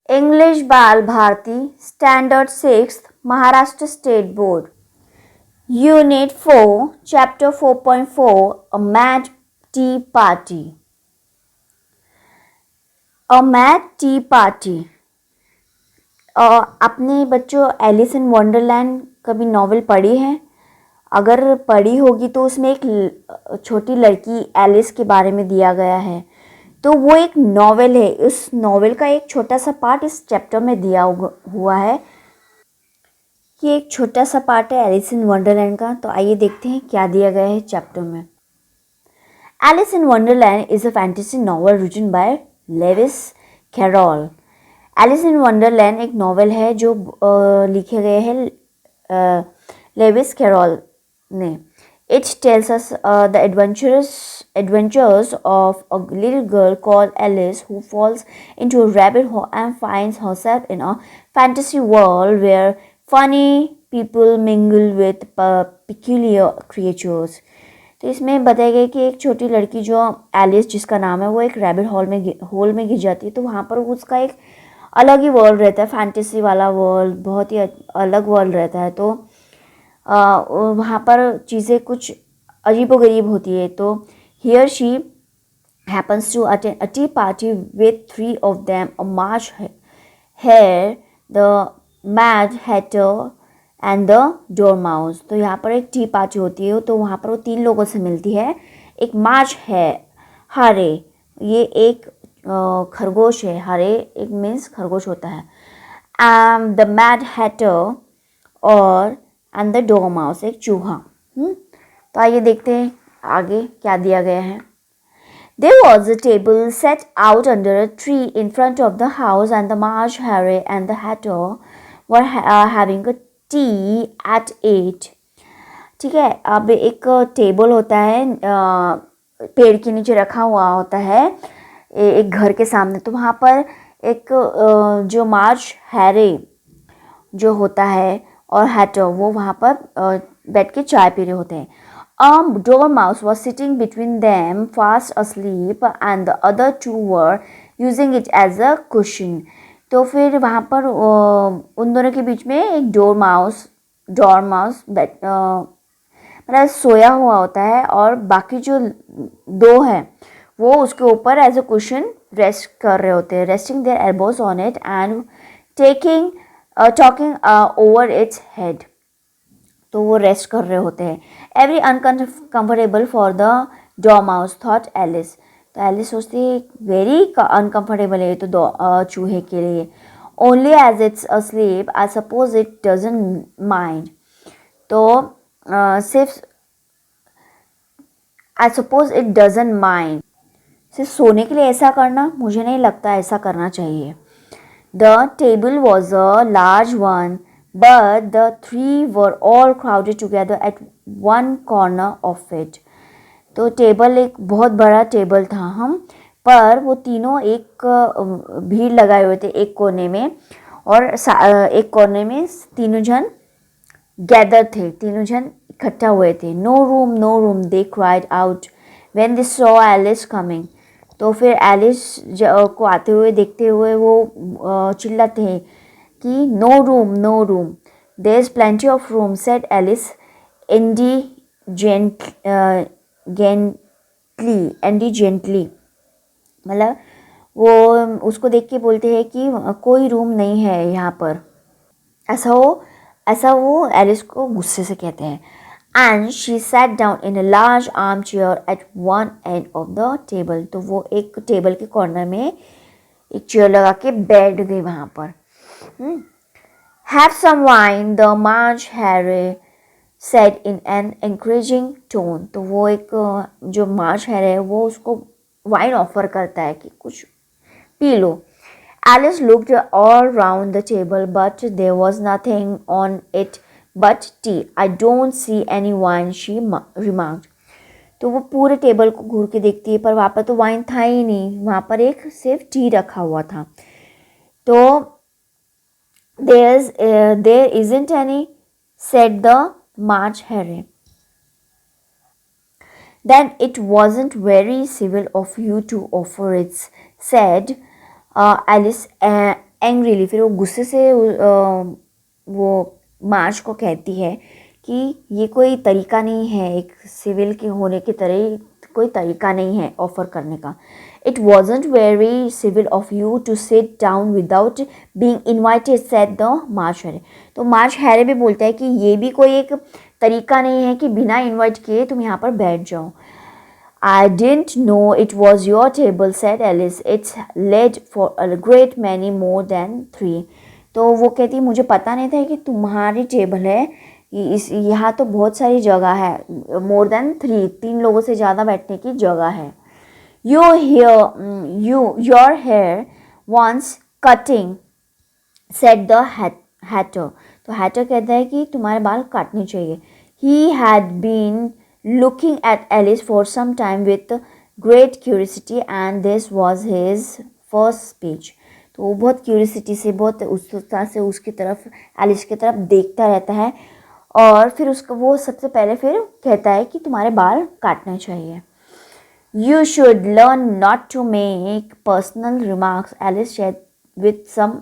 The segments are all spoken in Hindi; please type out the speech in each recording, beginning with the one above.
English Bal Bharati, Standard 6th, Maharashtra State Board. Unit 4, Chapter 4.4, A Mad Tea Party. A Mad Tea Party. आपने बच्चों एलिस इन वंडरलैंड कभी नॉवेल पढ़ी है? अगर पढ़ी होगी तो उसमें एक छोटी लड़की एलिस के बारे में दिया गया है। तो वो एक नॉवेल है। उस नॉवेल का एक छोटा सा पार्ट इस चैप्टर में दिया हुआ है। ये एक छोटा सा पार्ट है एलिस इन वंडरलैंड का। तो आइए देखते हैं क्या दिया गया है चैप्टर में। Alice in Wonderland is a fantasy novel written by Lewis Carroll. Alice in Wonderland एक नॉवेल है जो लिखे गए हैं लेविस कैरोल ने। It tells us the adventures of a little girl called Alice who falls into a rabbit hole and finds herself in a fantasy world where funny people mingle with peculiar creatures. तो इसमें बताया गया कि एक छोटी लड़की जो एलिस जिसका नाम है वो एक रैबिट होल में गिर जाती है। तो वहाँ पर उसका एक अलग ही वर्ल्ड रहता है, फैंटेसी वाला वर्ल्ड, बहुत ही अलग वर्ल्ड रहता है। तो वहाँ पर चीज़ें कुछ अजीबोगरीब होती है। तो here she happens to attend a tea party with 3 of them, a March Hare, the Mad Hatter and the dormouse. तो यहाँ पर एक टी पार्टी होती है। तो वहाँ पर वो 3 लोगों से मिलती है। एक मार्च है हरे, ये एक खरगोश है। हरे एक मीन्स खरगोश होता है। द मैड हैटर और एंड द डोरमाउस एक चूहा। तो आइए देखते हैं आगे क्या दिया गया है। There was a table set out under a tree in front of the house, and the March Hare and the Hatter were having a tea at 8. ठीक है, अब एक टेबल होता है, पेड़ के नीचे रखा हुआ होता है एक घर के सामने। तो वहाँ पर एक जो मार्च हैरे जो होता है और हैटर वो वहाँ पर बैठ के चाय पी रहे होते हैं। Dormouse was sitting between them, fast asleep, and the other 2 were using it as a cushion. तो फिर वहाँ पर उन दोनों के बीच में एक डोरमाउस मतलब सोया हुआ होता है और बाकी जो 2 हैं वो उसके ऊपर एज अ कुशन रेस्ट कर रहे होते हैं, resting their elbows on it and talking over its head. तो वो रेस्ट कर रहे होते हैं। Very uncomfortable for the dormouse thought Alice. तो एलिस सोचती है वेरी अनकम्फर्टेबल है तो चूहे के लिए। Only as it's asleep I suppose it doesn't mind. तो सिर्फ I suppose it doesn't mind, सिर्फ सोने के लिए ऐसा करना मुझे नहीं लगता ऐसा करना चाहिए। The table was a large one, but the 3 were all crowded together at one corner of it. तो टेबल एक बहुत बड़ा टेबल था पर वो तीनों एक भीड़ लगाए हुए थे एक कोने में, और एक कोने में तीनों जन गैदर थे, तीनों जन इकट्ठा हुए थे। No room they cried out when they saw Alice coming. तो फिर एलिस को आते हुए देखते हुए वो चिल्लाते हैं कि no room, there is plenty of room, said Alice indignantly. मतलब वो उसको देख के बोलते हैं कि कोई रूम नहीं है यहाँ पर। ऐसा वो एलिस को गुस्से से कहते हैं। And she sat down in a large armchair at one end of the table. तो वो एक टेबल के कॉर्नर में एक चेयर लगा के बैठ गई वहाँ पर। Have some wine, the March Hare said in an encouraging tone. तो वो एक जो मार्च हैरे है वो उसको वाइन ऑफर करता है कि कुछ P low. Alice looked all round the table, but there was nothing on it but tea. I don't see any wine, she remarked. तो वो पूरे टेबल को घूर के देखती है पर वहाँ पर तो वाइन था ही नहीं, वहाँ पर एक सिर्फ टी रखा हुआ था। तो there isn't any, said the March Hare. Then it wasn't very civil of you to offer it, said Alice angrily, फिर वो गुस्से से वो मार्श को कहती है कि ये कोई तरीका नहीं है, एक सिविल के होने की तरह कोई तरीका नहीं है ऑफ़र करने का. It wasn't very civil of you to sit down without being invited, said the March Hare. तो मार्श हैरे भी बोलता है कि ये भी कोई एक तरीका नहीं है कि बिना इनवाइट किए तुम यहाँ पर बैठ जाओ. I didn't know it was your table, said Alice. It's laid for a great many more than 3. तो वो कहती मुझे पता नहीं था कि तुम्हारी टेबल है, इस यहाँ तो बहुत सारी जगह है, more than 3, 3 लोगों से ज़्यादा बैठने की जगह है. Your hair wants cutting, said the hatter. तो hatter कहता है कि तुम्हारे बाल काटने चाहिए. He had been looking at Alice for some time with great curiosity and this was his first speech. तो वो बहुत क्यूरियोसिटी से, बहुत उत्सुकता से उसकी तरफ, एलिस की तरफ देखता रहता है और फिर उसको वो सबसे पहले फिर कहता है कि तुम्हारे बाल काटने चाहिए. You should learn not to make personal remarks, Alice said with some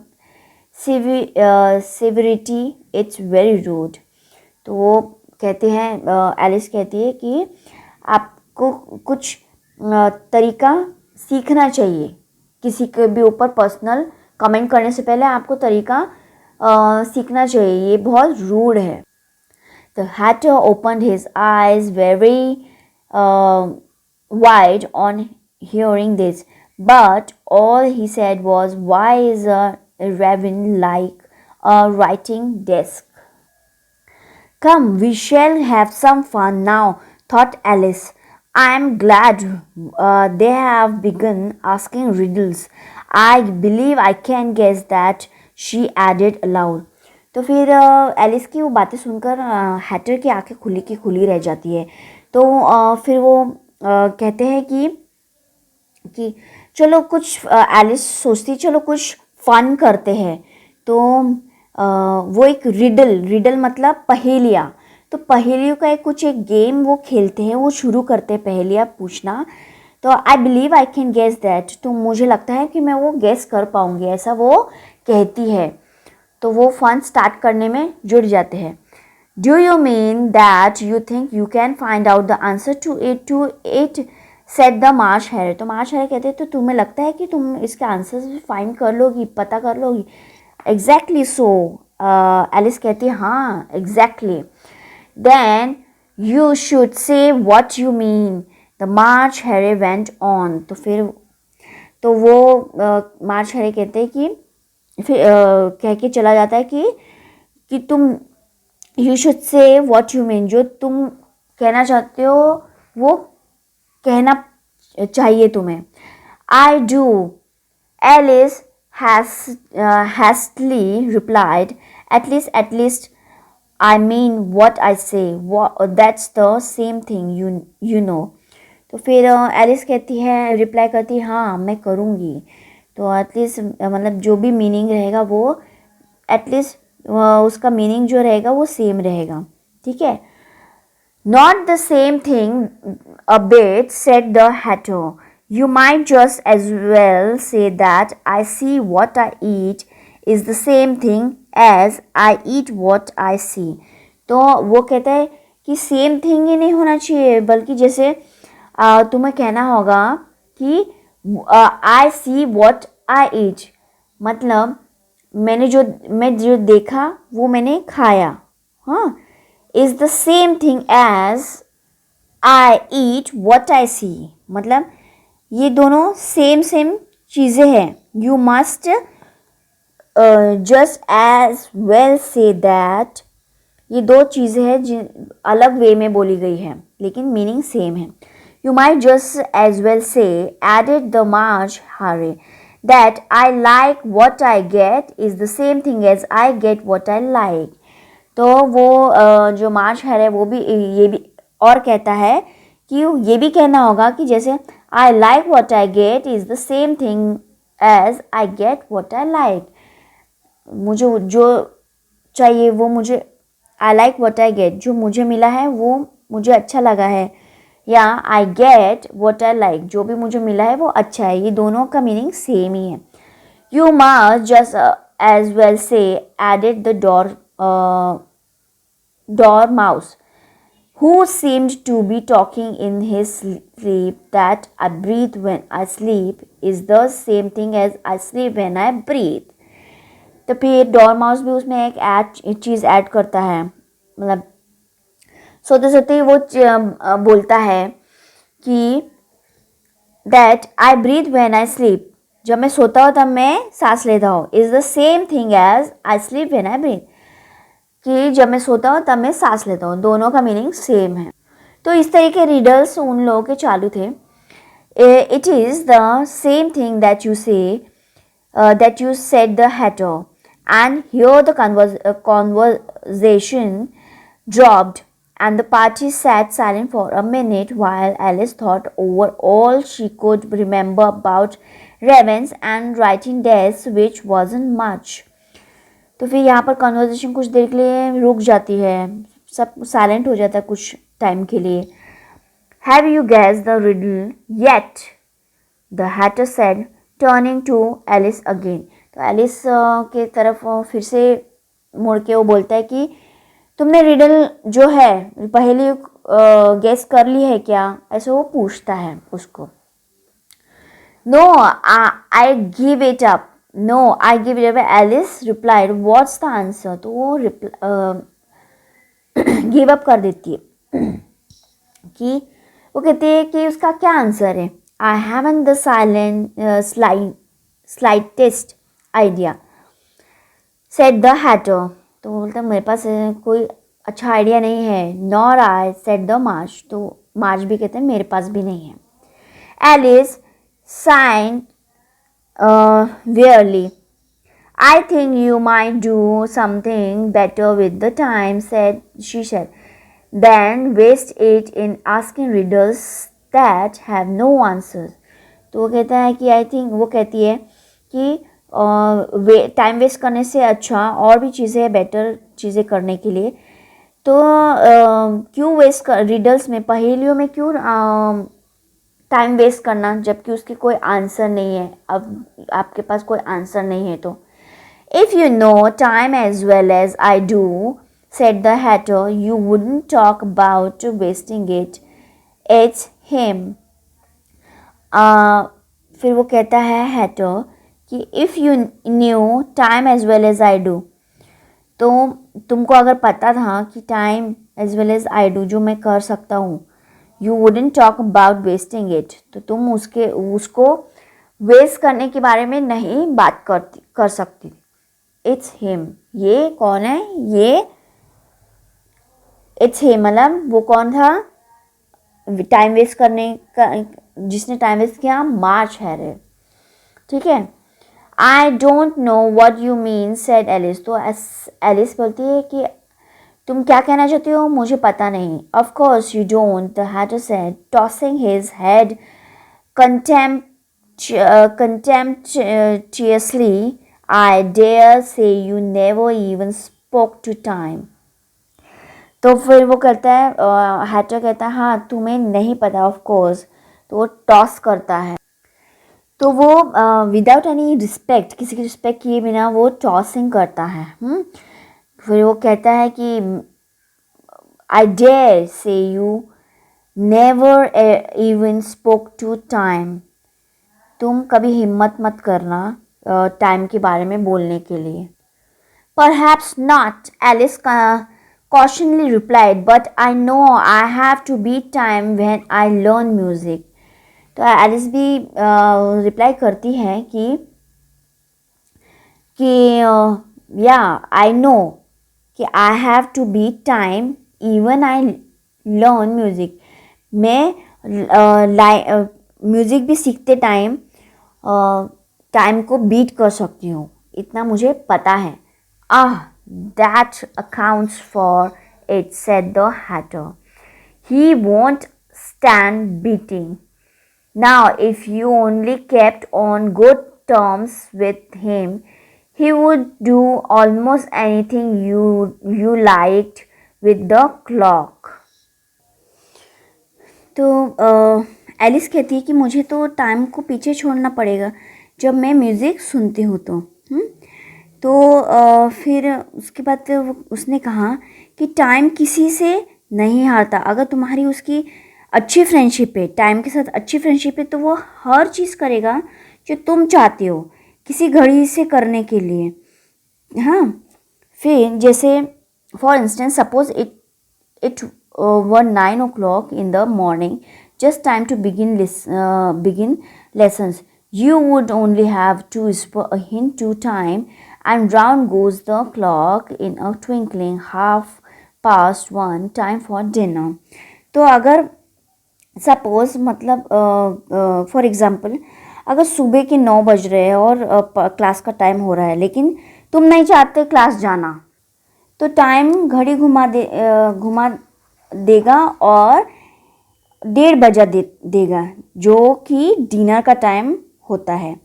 severity. It's very rude. तो वो कहते हैं, एलिस कहती है कि आपको कुछ तरीका सीखना चाहिए, किसी के भी ऊपर पर्सनल कमेंट करने से पहले आपको तरीका सीखना चाहिए, ये बहुत रूड है. The hatter opened his eyes very wide on hearing this, but all he said was, why is a raven like a writing desk? Come, we shall have some fun now, thought Alice. I am glad they have begun asking riddles. I believe I can guess that, she added aloud. तो फिर एलिस की वो बातें सुनकर हैटर की आंखें खुली की खुली रह जाती है. तो फिर वो कहते हैं कि चलो कुछ, एलिस सोचती चलो कुछ फन करते हैं. तो वो एक रिडल मतलब पहेलियाँ, तो पहेलियों का कुछ एक गेम वो खेलते हैं, वो शुरू करते हैं पहेलियाँ पूछना. तो I believe I can guess that, तो मुझे लगता है कि मैं वो गेस कर पाऊँगी, ऐसा वो कहती है. तो वो फन स्टार्ट करने में जुड़ जाते हैं. Do you mean that you think you can find out the answer to it, said the March Hare. तो मार्श हैरे कहते हैं तो तुम्हें लगता है कि तुम इसके आंसर फाइंड कर लोगी, पता कर लोगी. एग्जैक्टली सो, एलिस कहती है हाँ exactly. Then you should say what you mean, the March Hare went on. तो फिर तो वो मार्श हैरे कहते हैं कि फिर कह के चला जाता है कि तुम, you should say what you mean, जो तुम कहना चाहते हो वो कहना चाहिए तुम्हें. I do, Alice hastily replied. At least I mean what I say. That's the same thing, you know. तो फिर एलिस कहती है, रिप्लाई करती है हाँ मैं करूँगी. तो एटलीस्ट मतलब जो भी मीनिंग रहेगा वो एटलीस्ट उसका मीनिंग जो रहेगा वो सेम रहेगा. ठीक है. Not the same thing a bit, said the hatter. You might just as well say that I see what I eat is the same thing as I eat what I see. तो वो कहता है कि सेम थिंग ही नहीं होना चाहिए, बल्कि जैसे तुम्हें कहना होगा कि I see what I eat, मतलब मैं जो देखा वो मैंने खाया. हाँ, is the same thing as I eat what I see, मतलब ये दोनों सेम चीज़ें हैं. You must just as well say that, ये दो चीज़ें हैं जिन अलग वे में बोली गई है लेकिन मीनिंग सेम है. You might just as well say, added the March Hare, that I like what I get is the same thing as I get what I like. तो वो जो मार्श हैरे वो भी ये भी और कहता है कि ये भी कहना होगा कि जैसे I like what I get is the same thing as I get what I like. मुझे जो चाहिए वो मुझे, I like what I get, जो मुझे मिला है वो मुझे अच्छा लगा है, या I get what I like, जो भी मुझे मिला है वो अच्छा है. ये दोनों का मीनिंग सेम ही है. You must just as well say, added the dormouse, who seemed to be talking in his sleep, that I breathe when I sleep is the same thing as I sleep when I breathe. तो फिर डॉर्माउस भी उसमें एक चीज़ ऐड करता है, मतलब सोते सोते वो बोलता है कि that I breathe when I sleep, जब मैं सोता हूँ तब मैं सांस लेता हूँ, is the same thing as I sleep when I breathe, कि जब मैं सोता हूँ तब मैं सांस लेता हूँ, दोनों का मीनिंग सेम है। तो इस तरह के रिडल्स उन लोगों के चालू थे। It is the same thing that you से that you said the hatter, and here the conversation dropped and the party sat silent for a minute while Alice thought over all she could remember about ravens and writing desks, which wasn't much. तो फिर यहाँ पर कन्वर्सेशन कुछ देर के लिए रुक जाती है, सब साइलेंट हो जाता है कुछ टाइम के लिए। Have you guessed the riddle yet? The hatter said, turning to Alice again. तो एलिस के तरफ फिर से मुड़ के वो बोलता है कि तुमने रिडल जो है पहले गेस कर ली है क्या, ऐसे वो पूछता है उसको। No I give it up, no I give it up, Alice replied, what's the answer. तो वो गिव अप कर देती है कि वो कहती है कि उसका क्या आंसर है। I haven't the slightest idea, said the hatter. तो बोलता मेरे पास कोई अच्छा आइडिया नहीं है। Nor I, said the march. तो मार्च भी कहते हैं मेरे पास भी नहीं है। Alice sighed wearily. I think you might do something better with the time, she said, than waste it in asking riddles that have no answers. तो वो कहता है कि वो कहती है कि टाइम वेस्ट करने से अच्छा और भी चीज़ें बेटर चीज़ें करने के लिए, तो क्यों वेस्ट कर रिडल्स में, पहेलियों में क्यों टाइम वेस्ट करना जबकि उसकी कोई आंसर नहीं है। अब आपके पास कोई आंसर नहीं है तो if you know time as well as I do, said the hatter, you wouldn't talk about wasting it. It's him. फिर वो कहता है हैटर कि if you knew time as well as I do, तो तुमको अगर पता था कि time as well as I do जो मैं कर सकता हूँ, you wouldn't talk about wasting it, तो तुम उसको वेस्ट करने के बारे में नहीं बात कर सकती। इट्स हिम, ये कौन है, ये इट्स हिम मतलब वो कौन था, टाइम वेस्ट करने का, जिसने टाइम वेस्ट किया, मार्च है। ठीक है। I don't know what you mean, said Alice. तो एलिस बोलती है कि तुम क्या कहना चाहती हो, मुझे पता नहीं। Of course you don't, the hatter said, tossing his head contemptuously. I dare say you never even spoke to time. तो फिर वो कहता है, हैटर कहता है, हाँ तुम्हें नहीं पता, ऑफ कोर्स। तो वो टॉस करता है, तो वो विदाउट एनी रिस्पेक्ट, किसी की रिस्पेक्ट किए बिना वो टॉसिंग करता है। फिर वो कहता है कि I dare say you never even spoke to time, तुम कभी हिम्मत मत करना टाइम के बारे में बोलने के लिए। Perhaps not, Alice cautionally replied, but I know I have to beat time when I learn music. तो एलिस भी रिप्लाई करती है कि या आई नो कि I have to beat time even I learn music, मैं म्यूज़िक भी सीखते टाइम टाइम को बीट कर सकती हूँ, इतना मुझे पता है। That accounts for it, said the hatter. He won't stand beating. Now, if you only kept on good terms with him, he would do almost anything you liked with the clock. तो एलिस कहती है कि मुझे तो टाइम को पीछे छोड़ना पड़ेगा, जब मैं म्यूज़िक सुनती हूँ तो। तो फिर उसके बाद उसने कहा कि टाइम किसी से नहीं हारता। अगर तुम्हारी उसकी अच्छी फ्रेंडशिप है, टाइम के साथ अच्छी फ्रेंडशिप है, तो वो हर चीज़ करेगा जो तुम चाहते हो किसी घड़ी से करने के लिए। हाँ, फिर जैसे for instance suppose it were 9 o'clock in the morning, just time to begin lessons. You would only have to whisper a hint to time, and round goes the clock in a twinkling. 1:30, time for dinner. तो अगर सपोज मतलब फॉर एग्ज़ाम्पल अगर सुबह के 9 बज रहे हैं और क्लास का टाइम हो रहा है, लेकिन तुम नहीं चाहते क्लास जाना, तो टाइम घड़ी घुमा देगा और 1:30 बजा देगा, जो कि डिनर का टाइम होता है।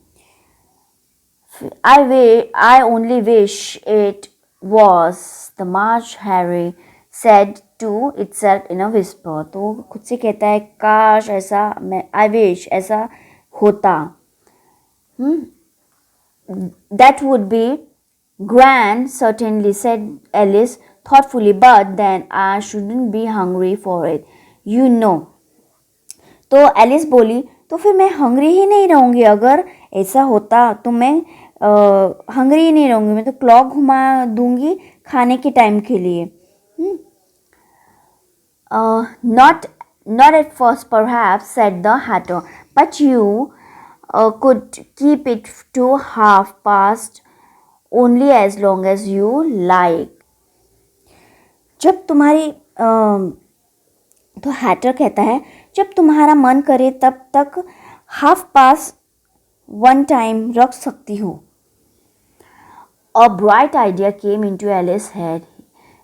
I only wish it was, the March Harry said to itself in a whisper. तो खुद से कहता है काश ऐसा, मैं I wish ऐसा होता। That would be grand, certainly, said Alice thoughtfully, but then I shouldn't be hungry for it, you know. तो एलिस बोली, तो फिर मैं हंग्री ही नहीं रहूँगी। अगर ऐसा होता तो मैं हंग्री ही नहीं रहूँगी, मैं तो क्लॉक घुमा दूँगी खाने के टाइम के लिए। Not at first, perhaps, said the Hatter, but you could keep it to 1:30 only as long as you like. जब तुम्हारी तो हैटर कहता है जब तुम्हारा मन करे तब तक 1:30 टाइम रख सकती हो। A bright idea came into Alice's head.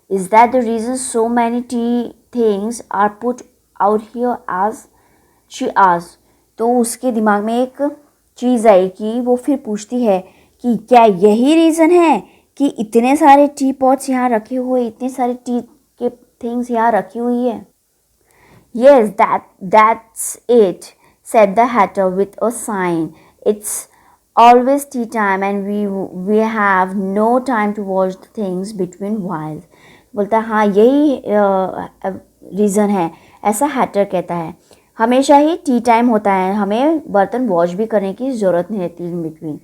Is that the reason so many tea things are put out here, as she asked? तो उसके दिमाग में एक चीज़ आई कि वो फिर पूछती है कि क्या यही रीज़न है कि इतने सारे टी पॉट्स यहाँ रखे हुए, इतने सारे टी के थिंग्स यहाँ रखी हुई है। Yes, that's it, said the Hatter with a sigh. It's always tea time and we have no time to watch the things between whiles. बोलता हाँ यही रीज़न है, ऐसा हैटर कहता है। हमेशा ही टी टाइम होता है, हमें बर्तन वॉश भी करने की ज़रूरत नहीं रहती in between.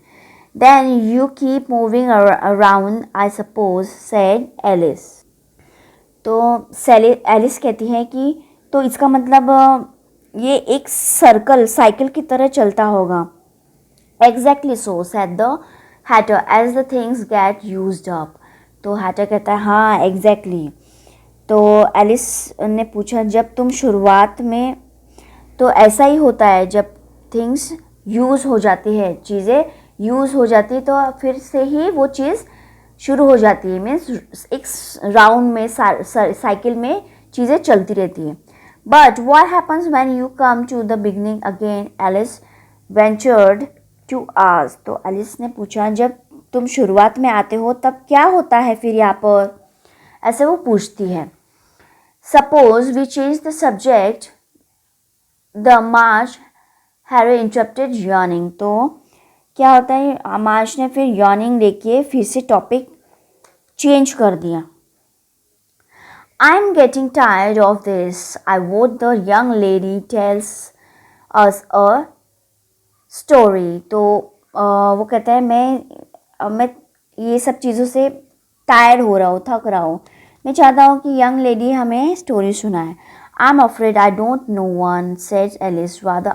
Then you keep moving around, I suppose, said Alice. तो एलिस कहती है कि तो इसका मतलब ये एक साइकिल की तरह चलता होगा। Exactly so, said the Hatter, as the things get used up. तो हैटर कहता है हाँ एग्जैक्टली। तो एलिस ने पूछा जब तुम शुरुआत में, तो ऐसा ही होता है जब थिंग्स यूज़ हो जाती है, चीज़ें यूज़ हो जाती है तो फिर से ही वो चीज़ शुरू हो जाती है। मीन्स एक राउंड में साइकिल में चीज़ें चलती रहती है। But what happens when you come to the beginning again? Alice ventured to ask. तो एलिस ने पूछा जब तुम शुरुआत में आते हो तब क्या होता है फिर यहाँ पर, ऐसे वो पूछती है। Suppose we change the subject. The March Harry interrupted yawning. तो क्या होता है, मार्च ने फिर yawning लेके फिर से टॉपिक चेंज कर दिया। I'm getting tired of this. I vote the young lady tells us a story. तो वो कहता है मैं ये सब चीज़ों से टायर्ड हो रहा हूँ, थक रहा हूँ। मैं चाहता हूँ कि यंग लेडी हमें स्टोरी सुनाए। I'm afraid I don't know one, said Alice, rather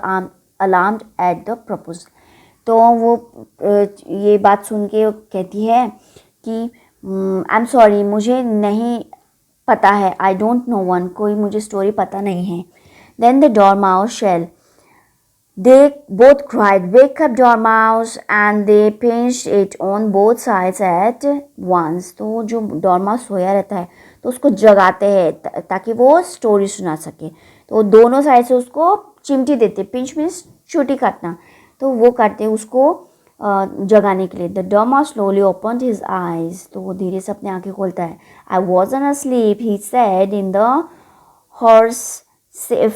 alarmed at the proposal. तो वो ये बात सुन के कहती है कि I'm sorry, मुझे नहीं पता है, I don't know one, कोई मुझे स्टोरी पता नहीं है। Then the Dormouse shell. They both cried, wake up Dormouse, and they pinched it on both sides at once. तो जो डॉर्माउस सोया रहता है तो उसको जगाते हैं ताकि वो स्टोरी सुना सके। तो दोनों साइड से उसको चिमटी देते, पिंच मीन्स चोटी काटना, तो वो काटते उसको जगाने के लिए। The dormouse slowly opened his eyes. तो वो धीरे से अपनी आंखें खोलता है। I wasn't asleep, he said in the horse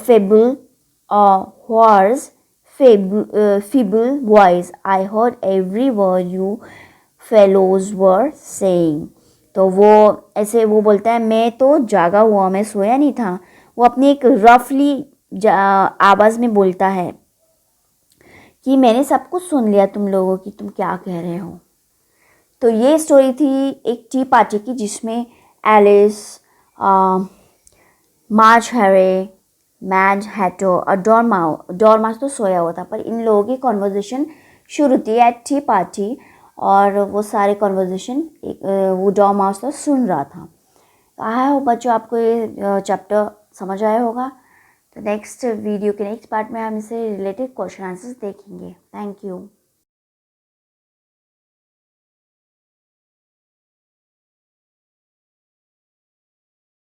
fable feeble voice. I heard every word you fellows were saying. तो वो ऐसे वो बोलता है, मैं तो जागा हुआ, मैं सोया नहीं था. वो अपनी एक रफली आवाज़ में बोलता है कि मैंने सब कुछ सुन लिया तुम लोगों की, तुम क्या कह रहे हो. तो ये स्टोरी थी एक टी पार्टी की, जिसमें एलिस, मार्ज हैरे, मैड हैटो और डॉर्मास तो सोया हुआ था, पर इन लोगों की कॉन्वर्जेशन शुरू थी एट टी पार्टी, और वो सारे कॉन्वर्जेशन वो डॉर्मास तो सुन रहा था. आई होप बच्चों आपको ये चैप्टर समझ आया होगा. तो नेक्स्ट वीडियो के नेक्स्ट पार्ट में हम इसे रिलेटेड क्वेश्चन आंसर्स देखेंगे. Thank you.